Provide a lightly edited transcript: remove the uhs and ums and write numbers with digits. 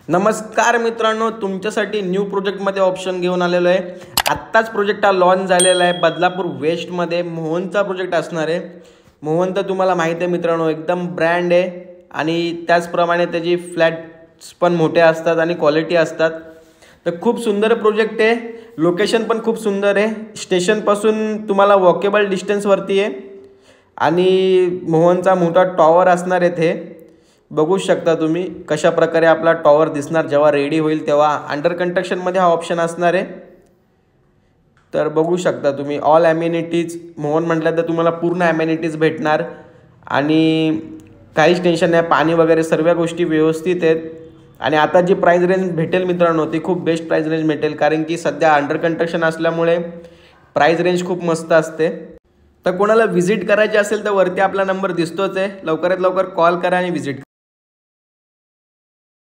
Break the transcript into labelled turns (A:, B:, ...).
A: नमस्कार मित्रांनो, तुमच्यासाठी न्यू प्रोजेक्टमध्ये ऑप्शन घेऊन आलेलो आहे। आत्ताच प्रोजेक्ट हा लॉन्च झालेला आहे। बदलापूर वेस्टमध्ये मोहनचा प्रोजेक्ट असणार आहे। मोहन तर तुम्हाला माहिती आहे मित्रांनो, एकदम ब्रँड आहे आणि त्याचप्रमाणे त्याची फ्लॅट्स पण मोठे असतात आणि क्वालिटी असतात। तर खूप सुंदर प्रोजेक्ट आहे। लोकेशन पण खूप सुंदर आहे। स्टेशनपासून तुम्हाला वॉकेबल डिस्टन्सवरती आहे आणि मोहनचा मोठा टॉवर असणार आहे। ते बघू शकता तुम्ही कशा प्रकारे आपला टॉवर दिसणार जेव्हा रेडी होईल तेव्हा। अंडर कंस्ट्रक्शनमध्ये हा ऑप्शन असणार आहे। तर बघू शकता तुम्ही ऑल ॲम्युनिटीज मोहन म्हटलं तर तुम्हाला पूर्ण ॲम्युनिटीज भेटणार आणि काहीच टेन्शन नाही। पाणी वगैरे सर्व गोष्टी व्यवस्थित आहेत आणि आता जी प्राइस रेंज भेटेल मित्रांनो ती खूप बेस्ट प्राइस रेंज भेटेल, कारण की सध्या अंडर कंस्ट्रक्शन असल्यामुळे प्राइस रेंज खूप मस्त असते। तर कोणाला व्हिजिट करायची असेल तर वरती आपला नंबर दिसतोच आहे, लवकरात लवकर कॉल करा आणि व्हिजिट